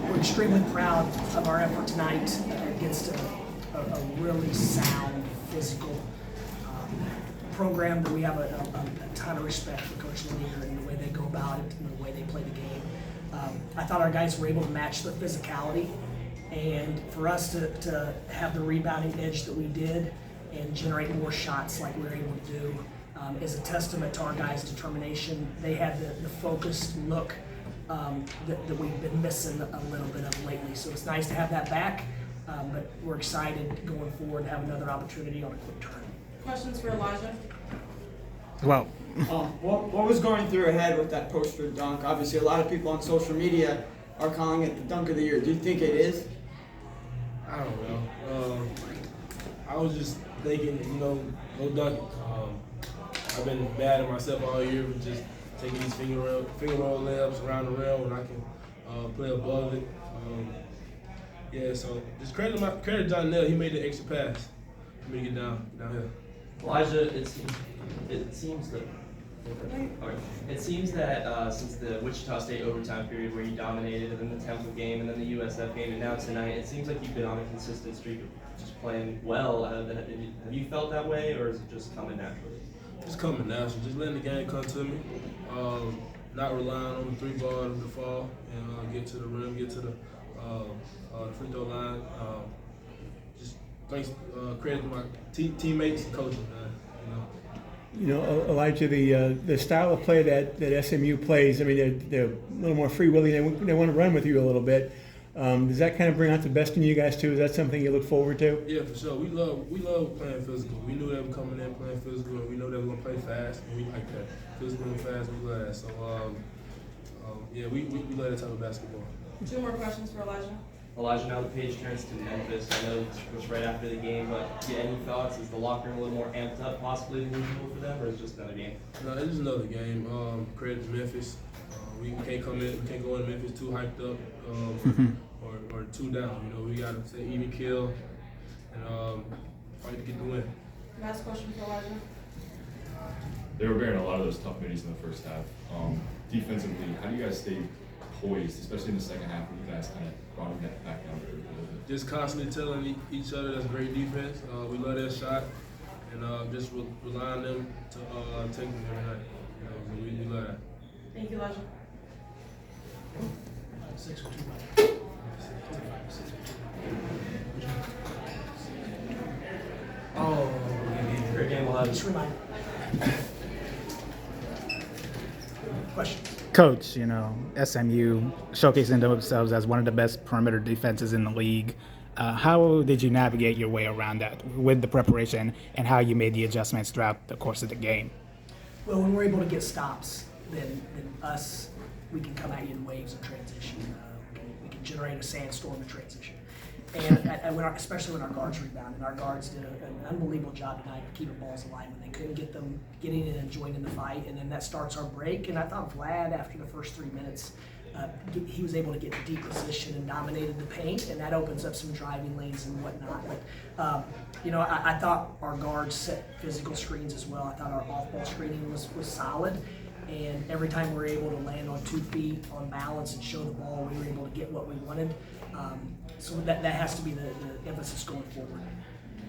We're extremely proud of our effort tonight against a really sound, physical program that we have a ton of respect for Coach Leader and the way they go about it and the way they play the game. I thought our guys were able to match the physicality, and for us to have the rebounding edge that we did and generate more shots like we were able to do is a testament to our guys' determination. They had the focused look that we've been missing a little bit of lately. So it's nice to have that back, but we're excited going forward to have another opportunity on a quick turn. Questions for Alijah? Well, What was going through your head with that poster dunk? Obviously, a lot of people on social media are calling it the dunk of the year. Do you think it is? I don't know. I was just thinking, no dunking. I've been bad at myself all year with just taking these finger roll layups around the rim when I can play above it. So just credit John Nell. He made the extra pass for me to get down here. Alijah, it seems that since the Wichita State overtime period where you dominated, and then the Temple game, and then the USF game, and now tonight, it seems like you've been on a consistent streak of just playing well. Have you felt that way, or is it just coming naturally? Just coming natural. Just letting the game come to me. Not relying on the three ball to fall and get to the rim, get to the free throw line. Just thanks, credit to my teammates and coaches, man. you know, Alijah, the style of play that SMU plays, I mean, they're a little more free-wheeling. They want to run with you a little bit. Does that kind of bring out the best in you guys too? Is that something you look forward to? Yeah, for sure. We love playing physical. We knew they were coming in playing physical, and we know they were gonna play fast, and we like that. Physical and fast, we love that. So, we love that type of basketball. 2 more questions for Alijah. Alijah, now the page turns to Memphis. I know this was right after the game, but any thoughts? Is the locker room a little more amped up possibly than usual for them, or is it just another game? No, it's just another game. Credit to Memphis. We can't go in Memphis too hyped up or too down. You know, we got to say even kill and fight to get the win. Last question for Alijah. They were bearing a lot of those tough minis in the first half. Defensively, how do you guys stay poised, especially in the second half when you guys kind of brought them back down to earth a little bit? Just constantly telling each other that's great defense. We love that shot, and just rely on them to take them every night. You know, so we love that. Thank you, Alijah. 6 or 2. Oh, great game, Alijah. Just remind. Question. Coach, you know, SMU showcasing themselves as one of the best perimeter defenses in the league. How did you navigate your way around that with the preparation and how you made the adjustments throughout the course of the game? Well, when we're able to get stops, then we can come at you in waves of transition. We can generate a sandstorm in transition. And especially when our guards rebound, and our guards did an unbelievable job tonight of keeping balls alive when they couldn't get them getting in and joining the fight, and then that starts our break. And I thought Vlad, after the first 3 minutes, he was able to get in deep position and dominated the paint, and that opens up some driving lanes and whatnot. But I thought our guards set physical screens as well. I thought our off-ball screening was solid. And every time we were able to land on 2 feet on balance and show the ball, we were able to get what we wanted. So that has to be the emphasis going forward.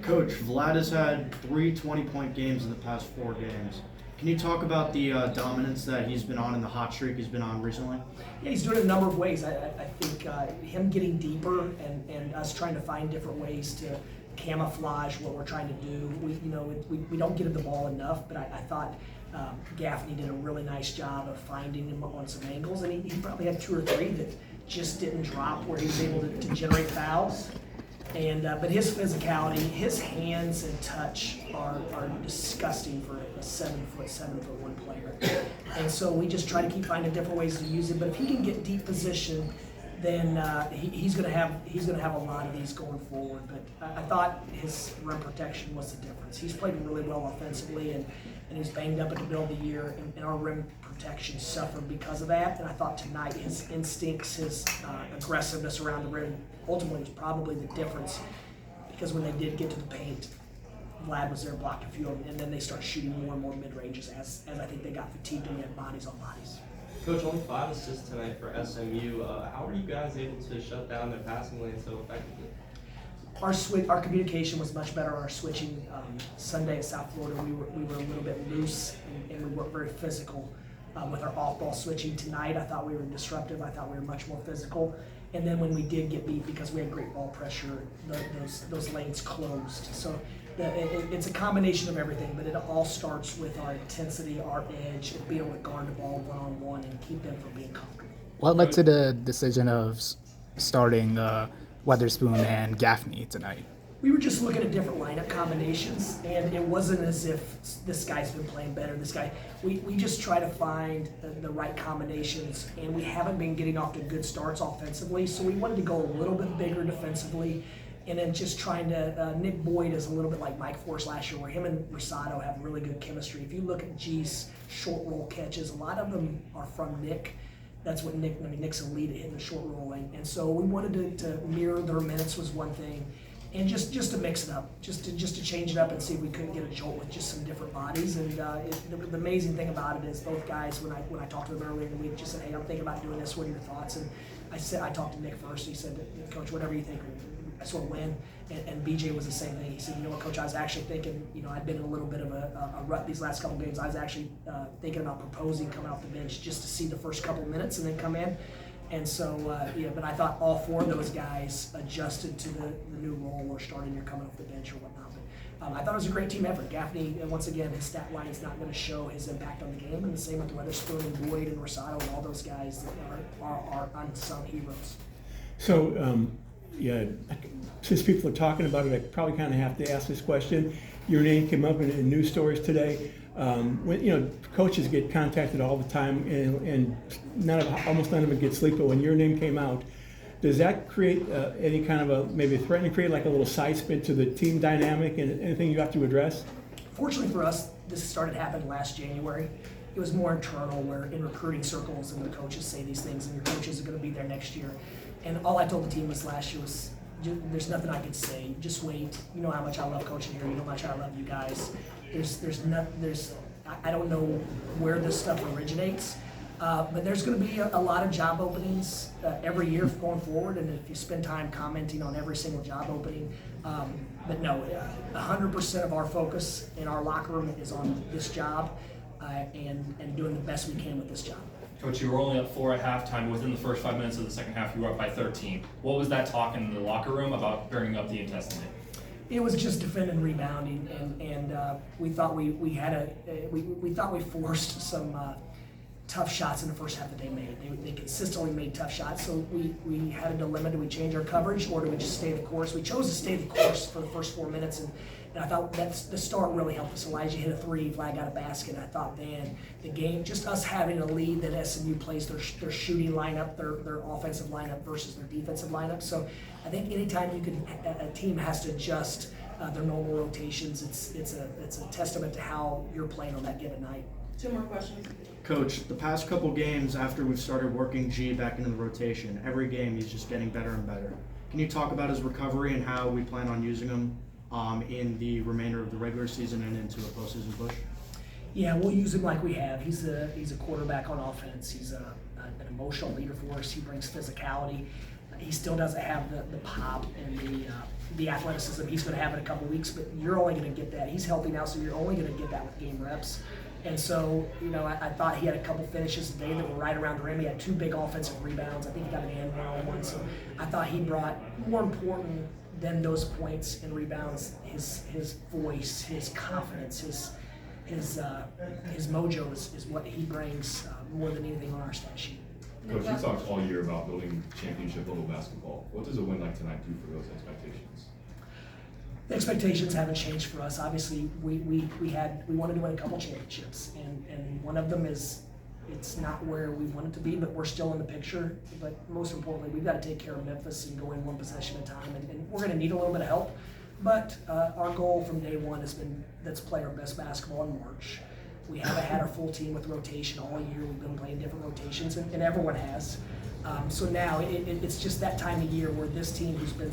Coach, Vlad has had 3 20-point games in the past 4 games. Can you talk about the dominance that he's been on in the hot streak he's been on recently? Yeah, he's doing it a number of ways. I think him getting deeper and us trying to find different ways to camouflage what we're trying to do. We don't get him the ball enough, but I thought Gaffney did a really nice job of finding him on some angles, and he probably had 2 or 3 that just didn't drop where he was able to generate fouls. And but his physicality, his hands and touch are disgusting for a 7'1" player. And so we just try to keep finding different ways to use it. But if he can get deep position, then he's going to have a lot of these going forward. But I thought his rim protection was the difference. He's played really well offensively, and he's banged up at the middle of the year, and our rim protection suffered because of that. And I thought tonight his instincts, his aggressiveness around the rim ultimately was probably the difference, because when they did get to the paint, Vlad was there blocking a few of them, and then they start shooting more and more mid-ranges as I think they got fatigued and we had bodies on bodies. Coach, only 5 assists tonight for SMU. How are you guys able to shut down their passing lane so effectively? Our communication was much better on our switching. Sunday at South Florida, we were a little bit loose and we weren't very physical with our off-ball switching. Tonight, I thought we were disruptive. I thought we were much more physical. And then when we did get beat, because we had great ball pressure, those lanes closed. So it's a combination of everything, but it all starts with our intensity, our edge, and being able to guard the ball one-on-one and keep them from being comfortable. What led to the decision of starting Weatherspoon and Gaffney tonight? We were just looking at different lineup combinations, and it wasn't as if this guy's been playing better. We just try to find the right combinations, and we haven't been getting off to good starts offensively, so we wanted to go a little bit bigger defensively, and then just trying to, Nick Boyd is a little bit like Mike Force last year, where him and Rosado have really good chemistry. If you look at G's short roll catches, a lot of them are from Nick. That's what Nick's elite at hitting the short roll, and so we wanted to mirror their minutes was one thing. And just to mix it up, just to change it up and see if we couldn't get a jolt with just some different bodies. And the amazing thing about it is both guys, when I talked to them earlier in the week, just said, "Hey, I'm thinking about doing this. What are your thoughts?" And I talked to Nick first. He said, "Coach, whatever you think. I sort of win." And BJ was the same thing. He said, "You know what, Coach? I was actually thinking. I'd been in a little bit of a rut these last couple games. I was actually thinking about proposing coming off the bench just to see the first couple minutes and then come in." And so, but I thought all 4 of those guys adjusted to the new role or starting or coming off the bench or whatnot. But I thought it was a great team effort. Gaffney, once again, his stat line is not going to show his impact on the game, and the same with Weatherspoon and Boyd and Rosado and all those guys that are unsung heroes. So, since people are talking about it, I probably kind of have to ask this question. Your name came up in news stories today. When coaches get contacted all the time, and almost none of them get sleep. But when your name came out, does that create any kind of maybe threaten to create like a little side spin to the team dynamic and anything you have to address? Fortunately for us, this started happening last January. It was more internal, where in recruiting circles and the coaches say these things, and your coaches are going to be there next year. And all I told the team last year was, there's nothing I can say. Just wait. You know how much I love coaching here. You know how much I love you guys. I don't know where this stuff originates, but there's going to be a lot of job openings every year going forward, and if you spend time commenting on every single job opening, but no, 100% of our focus in our locker room is on this job and doing the best we can with this job. Coach, you were only up 4 at halftime. Within the first 5 minutes of the second half, you were up by 13. What was that talk in the locker room about bringing up the intensity? It was just defending, rebounding, and we thought we thought we forced some tough shots in the first half that they made. They consistently made tough shots, so we had a dilemma: do we change our coverage or do we just stay the course? We chose to stay the course for the first 4 minutes, and I thought the start really helped us. Elijah hit a 3, Flag got a basket. I thought then the game, just us having a lead that SMU plays their shooting lineup, their offensive lineup versus their defensive lineup. So I think anytime a team has to adjust their normal rotations, it's a testament to how you're playing on that given night. 2 more questions. Coach, the past couple games after we've started working G back into the rotation, every game he's just getting better and better. Can you talk about his recovery and how we plan on using him in the remainder of the regular season and into a postseason push? Yeah, we'll use him like we have. He's a quarterback on offense. He's an emotional leader for us. He brings physicality. He still doesn't have the pop and the athleticism he's going to have in a couple weeks, but you're only going to get that. He's healthy now, so you're only going to get that with game reps. And so, I thought he had a couple finishes today that were right around the rim. He had 2 big offensive rebounds. I think he got an and one. So I thought he brought, more important than those points and rebounds, his voice, his confidence, his mojo is what he brings more than anything on our stat sheet. Coach, you talked all year about building championship level basketball. What does a win like tonight do for those expectations? The expectations haven't changed for us. Obviously, we wanted to win a couple championships, and one of them is, it's not where we want it to be, but we're still in the picture. But most importantly, we've got to take care of Memphis and go in one possession at a time, and we're going to need a little bit of help. But our goal from day one has been, let's play our best basketball in March. We haven't had our full team with rotation all year. We've been playing different rotations, and everyone has. So now it's just that time of year where this team who's been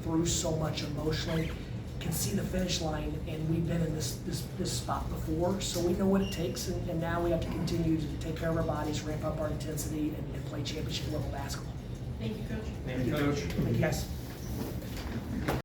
through so much emotionally can see the finish line, and we've been in this spot before, so we know what it takes, and now we have to continue to take care of our bodies, ramp up our intensity, and play championship level basketball. Thank you, Coach. Thank you, Coach. Thank you, guys.